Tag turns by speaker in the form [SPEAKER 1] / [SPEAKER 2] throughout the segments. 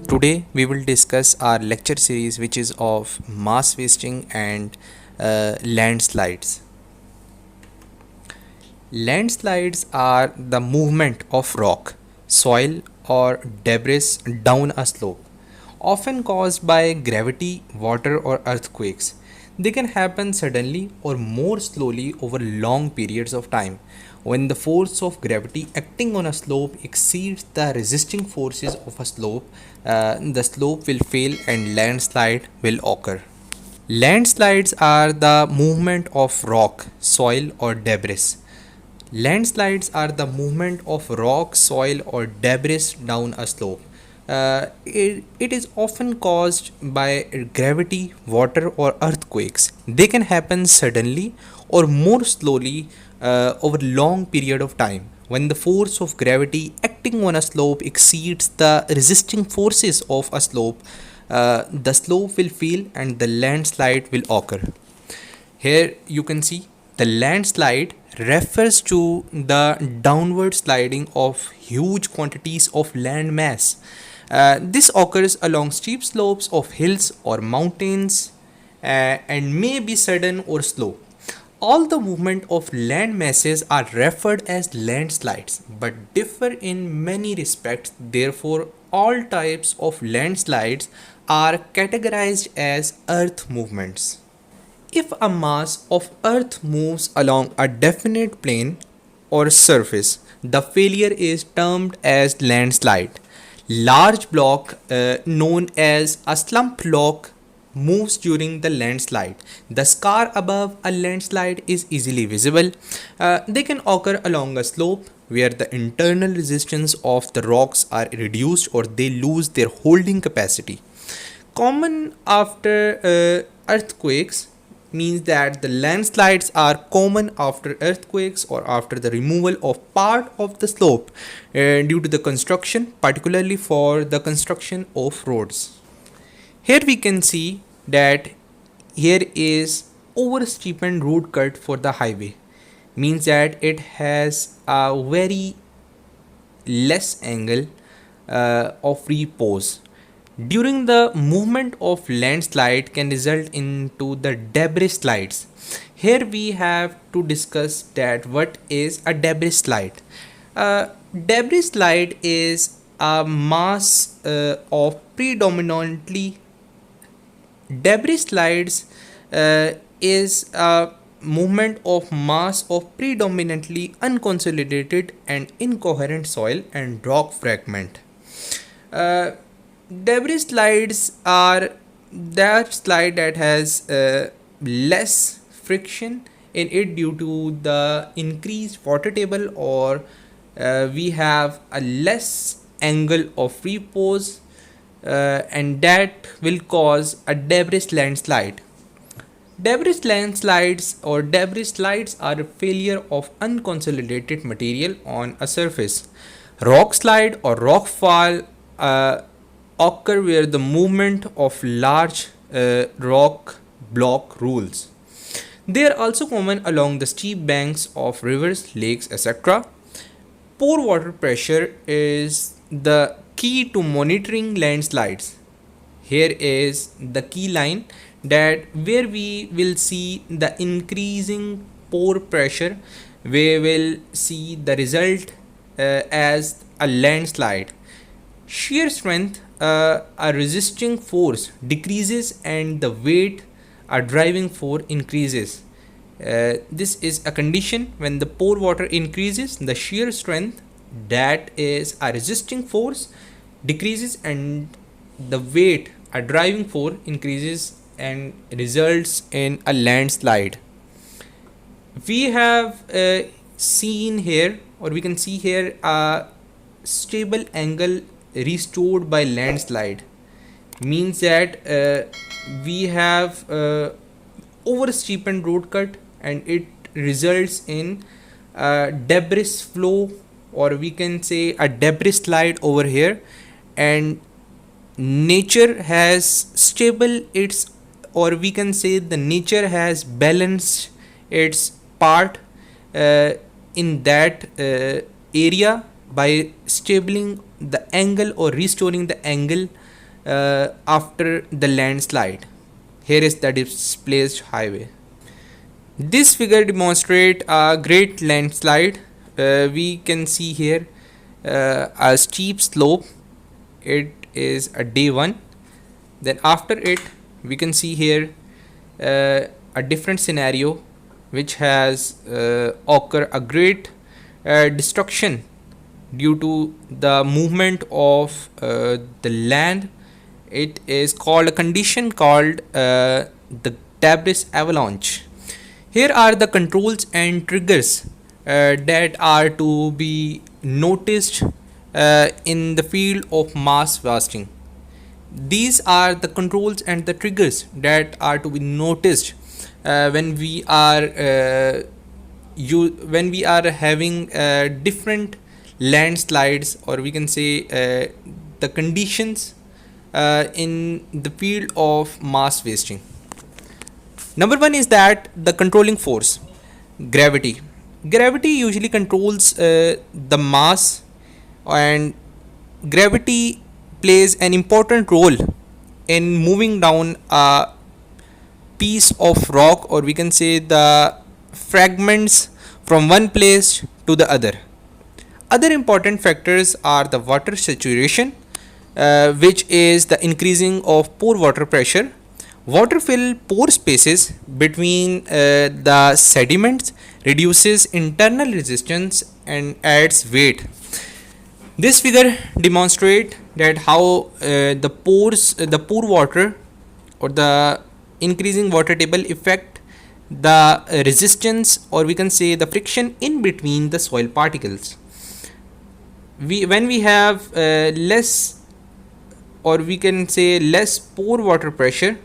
[SPEAKER 1] Today we will discuss our lecture series which is of mass wasting and landslides. Landslides are the movement of rock, soil or debris down a slope, often caused by gravity, water or earthquakes. They can happen suddenly or more slowly over long periods of time. When the force of gravity acting on a slope exceeds the resisting forces of a slope, the slope will fail and landslide will occur. Landslides are the movement of rock, soil or debris. Landslides are the movement of rock, soil or debris down a slope. It is often caused by gravity, water or earthquakes. They can happen suddenly or more slowly over long period of time. When the force of gravity acting on a slope exceeds the resisting forces of a slope, the slope will fail and the landslide will occur. Here you can see the landslide refers to the downward sliding of huge quantities of land mass. This occurs along steep slopes of hills or mountains and may be sudden or slow. All the movement of land masses are referred as landslides but differ in many respects. Therefore, all types of landslides are categorized as earth movements. If a mass of earth moves along a definite plane or surface, the failure is termed as landslide. Large block known as a slump block moves during the landslide. The scar above a landslide is easily visible. They can occur along a slope where the internal resistance of the rocks are reduced or they lose their holding capacity. Common after earthquakes means that the landslides are common after earthquakes or after the removal of part of the slope due to the construction, particularly for the construction of roads. Here we can see that here is over steepened road cut for the highway, means that it has a very less angle of repose. During the movement of landslide can result into the debris slides. Here we have to discuss that what is a debris slide. Debris slide is a mass of predominantly debris slides is a movement of mass of predominantly unconsolidated and incoherent soil and rock fragment. Uh, Debris slides are that slide that has less friction in it due to the increased water table or we have a less angle of repose and that will cause a debris landslide. Debris landslides or debris slides are a failure of unconsolidated material on a surface. Rock slide or rock fall occur where the movement of large rock block rules. They are also common along the steep banks of rivers, lakes, etc. Pore water pressure is the key to monitoring landslides. Here is the key line that where we will see the increasing pore pressure, we will see the result as a landslide. Shear strength, a resisting force decreases and the weight, a driving force increases. This is a condition when the pore water increases, the shear strength, that is a resisting force, decreases and the weight, a driving force increases and results in a landslide. We have seen here or we can see here a stable angle restored by landslide, means that we have over steepened road cut and it results in debris flow or we can say a debris slide over here, and nature has stable its or we can say the nature has balanced its part in that area by stabling the angle or restoring the angle after the landslide. Here is the displaced highway. This figure demonstrates a great landslide. We can see here a steep slope. It is a day 1. Then after it, we can see here a different scenario which has occur a great destruction due to the movement of the land. It is called a condition called the debris avalanche. Here are the controls and triggers that are to be noticed in the field of mass wasting. These are the controls and the triggers that are to be noticed when we are having different landslides, or we can say the conditions in the field of mass wasting. Number 1 is that the controlling force, gravity. Gravity usually controls the mass, and gravity plays an important role in moving down a piece of rock, or we can say the fragments from one place to the other. Other important factors are the water saturation, which is the increasing of pore water pressure. Water fill pore spaces between the sediments, reduces internal resistance and adds weight. This figure demonstrates that how the pore water or the increasing water table affect the resistance, or we can say the friction in between the soil particles. When we have less, or we can say less pore water pressure,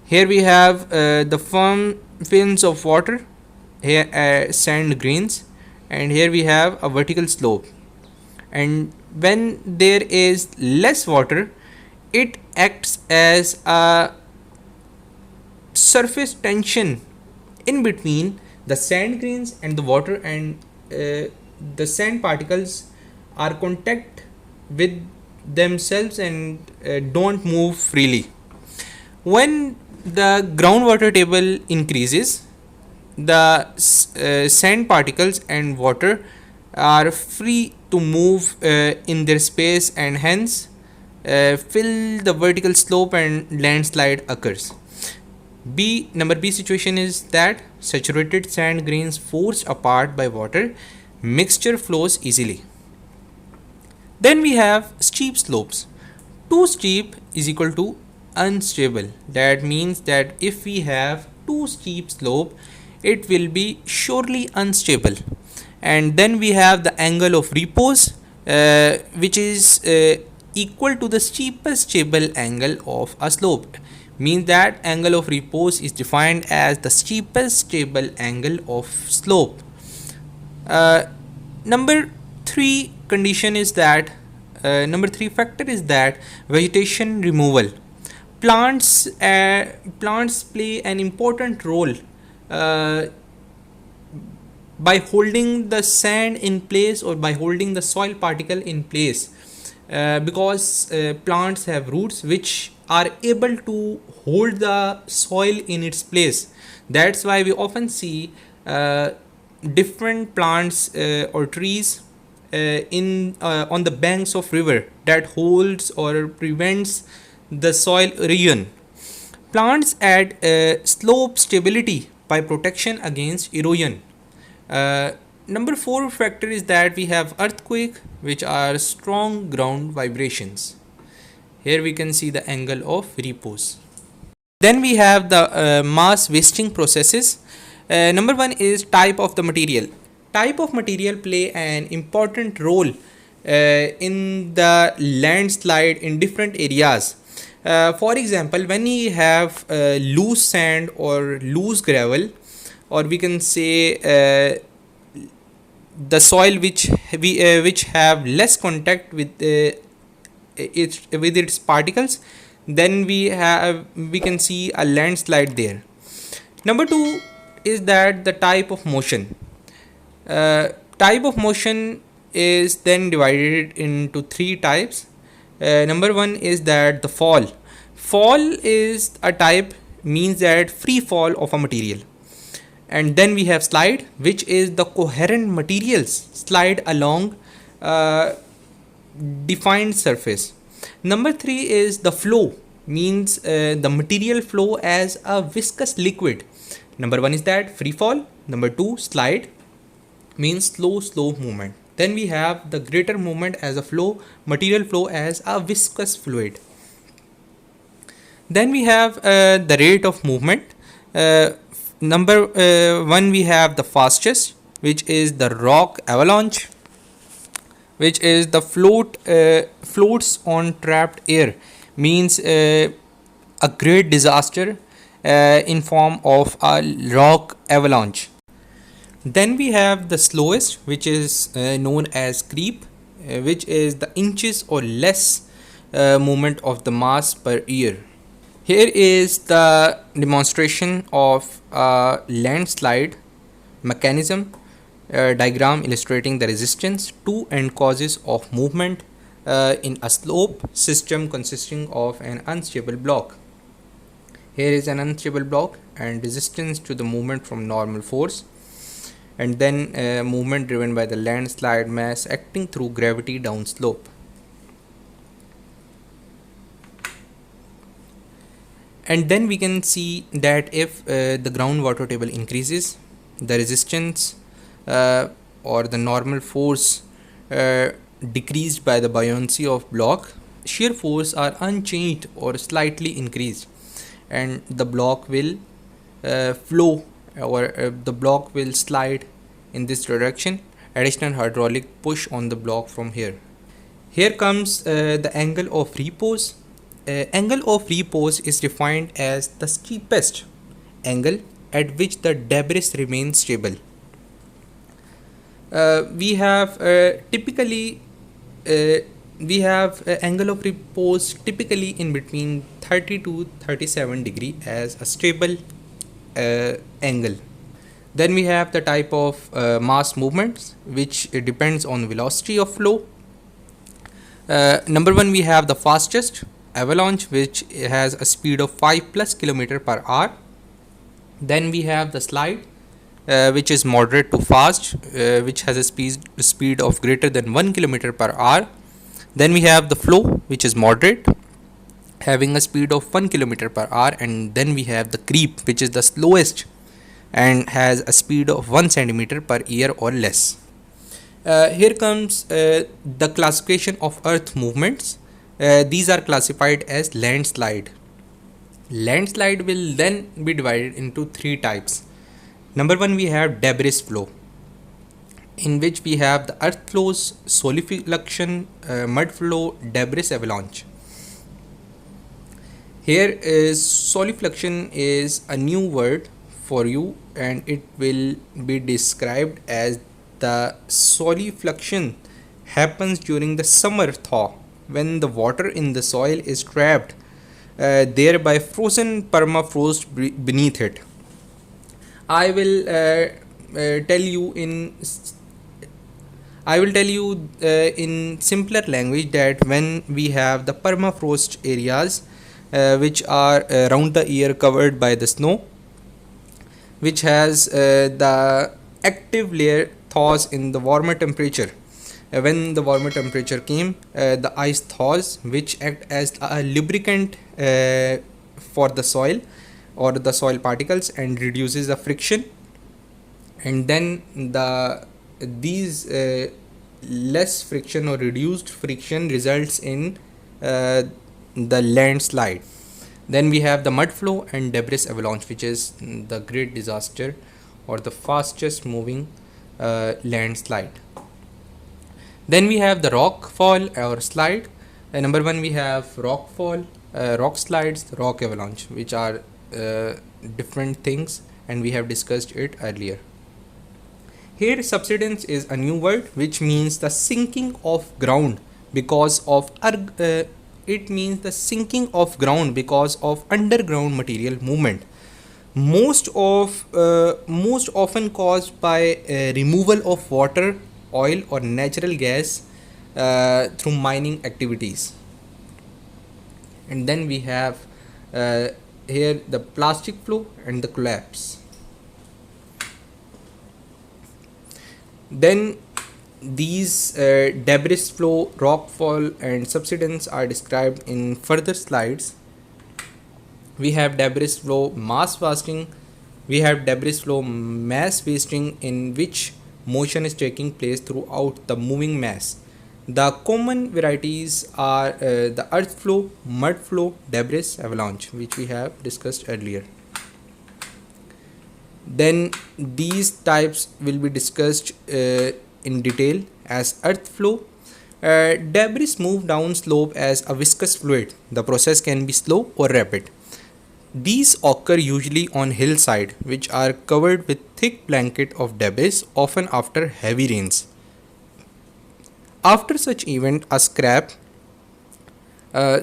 [SPEAKER 1] here we have the firm films of water, here sand grains, and here we have a vertical slope. And when there is less water, it acts as a surface tension in between the sand grains and the water, and the sand particles are contact with themselves and don't move freely. When the groundwater table increases, the sand particles and water are free to move in their space, and hence fill the vertical slope and landslide occurs. Number B situation is that saturated sand grains forced apart by water, mixture flows easily. Then we have steep slopes. Too steep is equal to unstable. That means that if we have too steep slope, it will be surely unstable. And then we have the angle of repose, which is equal to the steepest stable angle of a slope. Means that angle of repose is defined as the steepest stable angle of slope. Number 3 condition is that number 3 factor is that vegetation removal. Plants play an important role by holding the sand in place, or by holding the soil particle in place, because plants have roots which are able to hold the soil in its place. That's why we often see different plants or trees on the banks of river that holds or prevents the soil erosion. Plants add slope stability by protection against erosion. Number 4 factor is that we have earthquake, which are strong ground vibrations. Here we can see the angle of repose. Then we have the mass wasting processes. Number 1 is type of the material. Type of material play an important role in the landslide in different areas. For example, when we have loose sand or loose gravel, or we can say the soil which have less contact with its particles, then we can see a landslide there. Number 2 is that the type of motion. Type of motion is then divided into 3 types. Number one is that the fall. Fall is a type, means that free fall of a material. And then we have slide, which is the coherent materials slide along uh, defined surface. Number three is the flow, means the material flow as a viscous liquid. Number one is that free fall. Number two, slide, means slow movement. Then we have the greater movement as a flow, material flow as a viscous fluid. Then we have the rate of movement. Number one, we have the fastest, which is the rock avalanche, which is the floats on trapped air, means a great disaster in form of a rock avalanche. Then we have the slowest, which is known as creep, which is the inches or less movement of the mass per year. Here is the demonstration of a landslide mechanism diagram illustrating the resistance to and causes of movement in a slope system consisting of an unstable block. Here is an unstable block and resistance to the movement from normal force, and then movement driven by the landslide mass acting through gravity down slope. And then we can see that if the groundwater table increases, the resistance or the normal force decreased by the buoyancy of block, shear force are unchanged or slightly increased, and the block will flow, or the block will slide in this direction. Additional hydraulic push on the block from here. Here comes the angle of repose. Angle of repose is defined as the steepest angle at which the debris remains stable. We have typically we have angle of repose typically in between 30 to 37 degree as a stable angle. Then we have the type of mass movements, which depends on velocity of flow. Number one, we have the fastest avalanche, which has a speed of 5 plus kilometer per hour. Then we have the slide, which is moderate to fast, which has a speed of greater than 1 kilometer per hour. Then we have the flow, which is moderate, having a speed of 1 kilometer per hour. And then we have the creep, which is the slowest and has a speed of 1 centimeter per year or less. Here comes the classification of earth movements. These are classified as landslide. Landslide will then be divided into three types. Number one, we have debris flow, in which we have the earth flows, solifluction, mud flow, debris avalanche. Here is solifluction is a new word for you, and it will be described as the solifluction happens during the summer thaw, when the water in the soil is trapped, thereby frozen permafrost beneath it. I will tell you in simpler language that when we have the permafrost areas, which are around the year covered by the snow, which has the active layer thaws in the warmer temperature. When the warmer temperature came, the ice thaws, which act as a lubricant for the soil or the soil particles and reduces the friction. And then these less friction or reduced friction results in the landslide. Then we have the mud flow and debris avalanche, which is the great disaster or the fastest moving landslide. Then we have the rock fall or slide. Number one, we have rock fall, rock slides, rock avalanche, which are different things, and we have discussed it earlier. Here, subsidence is a new word, which means the sinking of ground because of it means the sinking of ground because of underground material movement. Most often caused by removal of water, oil or natural gas through mining activities. And then we have uh, here the plastic flow and the collapse. Then these debris flow, rockfall, and subsidence are described in further slides. We have debris flow mass wasting. We have debris flow mass wasting, in which motion is taking place throughout the moving mass. The common varieties are the earth flow, mud flow, debris, avalanche, which we have discussed earlier. Then these types will be discussed in detail as earth flow. Debris move down slope as a viscous fluid. The process can be slow or rapid. These occur usually on hillside, which are covered with thick blanket of debris, often after heavy rains. After such event, a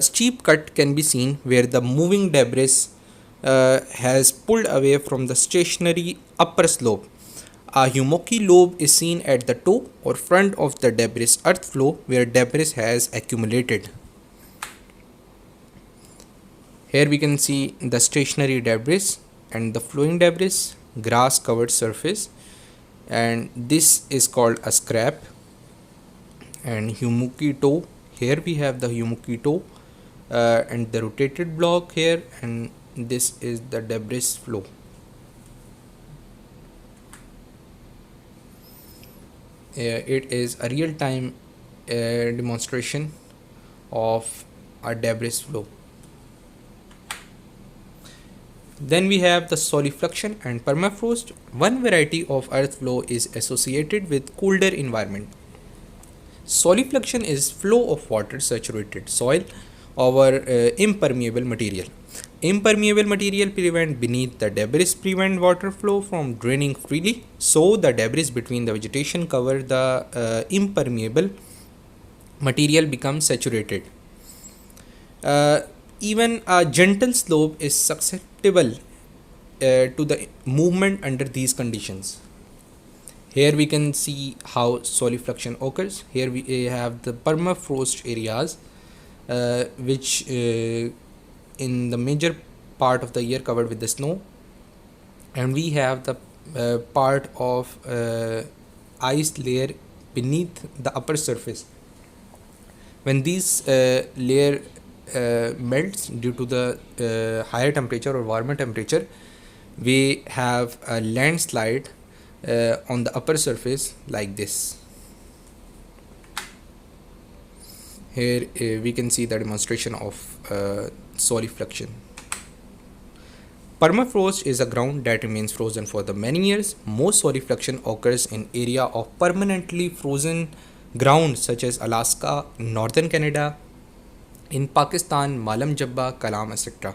[SPEAKER 1] steep cut can be seen where the moving debris has pulled away from the stationary upper slope. A hummocky lobe is seen at the toe or front of the debris earth flow where debris has accumulated. Here we can see the stationary debris and the flowing debris, grass covered surface, and this is called a scrap. And hummocky toe, here we have the hummocky toe and the rotated block here, and this is the debris flow. It is a real-time demonstration of a debris flow. Then we have the solifluction and permafrost. One variety of earth flow is associated with colder environment. Solifluction is flow of water saturated soil over impermeable material. Impermeable material prevent beneath the debris prevent water flow from draining freely, so the debris between the vegetation cover the impermeable material becomes saturated. Even a gentle slope is susceptible to the movement under these conditions. Here we can see how solifluction occurs. Here we have the permafrost areas, which in the major part of the year covered with the snow, and we have the part of ice layer beneath the upper surface. When these layer melts due to the higher temperature or warmer temperature, we have a landslide on the upper surface like this. Here we can see the demonstration of solifluction. Permafrost is a ground that remains frozen for the many years. Most solifluction occurs in area of permanently frozen ground such as Alaska, northern Canada, in Pakistan, Malam Jabba, Kalam, etc.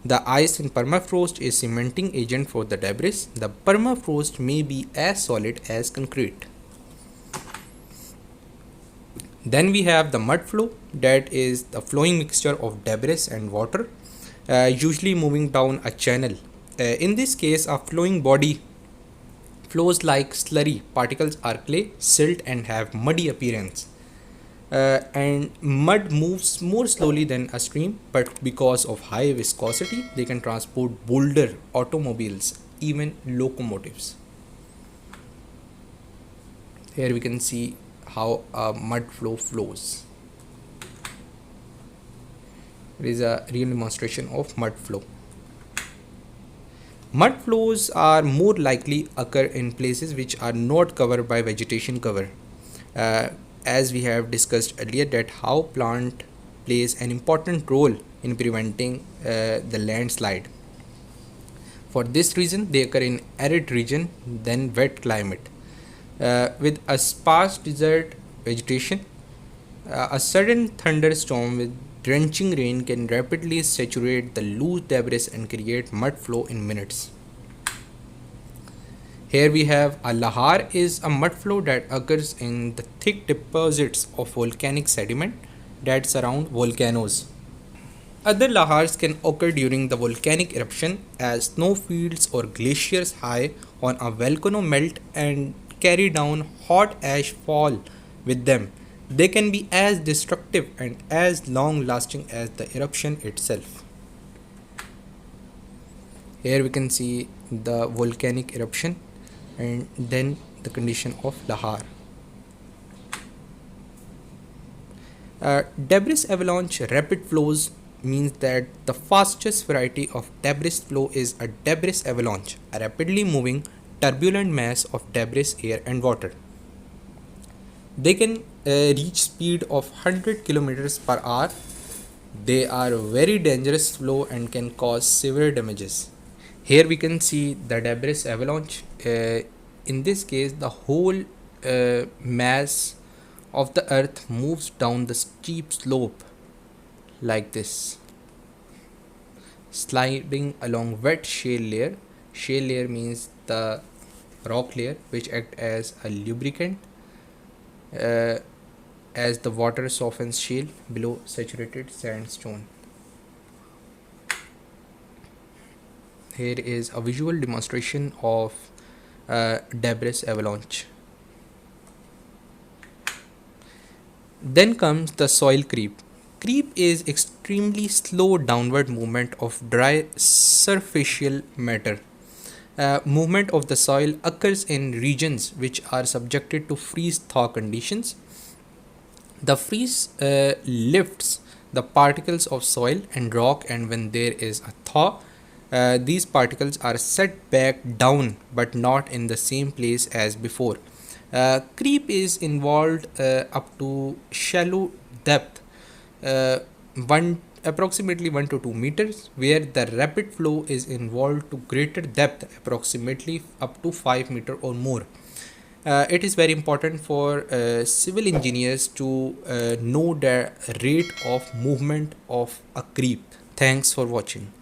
[SPEAKER 1] The ice in permafrost is cementing agent for the debris. The permafrost may be as solid as concrete. Then we have the mud flow, that is the flowing mixture of debris and water, usually moving down a channel. In this case, a flowing body flows like slurry. Particles are clay, silt, and have muddy appearance. And mud moves more slowly than a stream, but because of high viscosity, they can transport boulder, automobiles, even locomotives. Here we can see how a mud flow flows. It is a real demonstration of mud flow. Mud flows are more likely occur in places which are not covered by vegetation cover. As we have discussed earlier, that how plant plays an important role in preventing the landslide. For this reason, they occur in arid region than wet climate. With a sparse desert vegetation, a sudden thunderstorm with drenching rain can rapidly saturate the loose debris and create mud flow in minutes. Here we have a lahar is a mud flow that occurs in the thick deposits of volcanic sediment that surround volcanoes. Other lahars can occur during the volcanic eruption as snowfields or glaciers high on a volcano melt and carry down hot ash fall with them. They can be as destructive and as long lasting as the eruption itself. Here we can see the volcanic eruption and then the condition of lahar. Debris avalanche rapid flows means that the fastest variety of debris flow is a debris avalanche, a rapidly moving turbulent mass of debris, air and water. They can reach speed of 100 kilometers per hour. They are very dangerous flow and can cause severe damages. Here we can see the debris avalanche. In this case, the whole mass of the earth moves down the steep slope like this, sliding along wet shale layer. Shale layer means the rock layer which act as a lubricant uh, as the water softens shale below saturated sandstone. Here is a visual demonstration of debris avalanche. Then comes the soil creep. Creep is extremely slow downward movement of dry surfacial matter. Movement of the soil occurs in regions which are subjected to freeze thaw conditions. The freeze lifts the particles of soil and rock, and when there is a thaw, these particles are set back down but not in the same place as before. Creep is involved up to shallow depth, uh, one approximately 1 to 2 meters, where the rapid flow is involved to greater depth, approximately up to 5 meter or more. It is very important for civil engineers to know the rate of movement of a creep. Thanks for watching.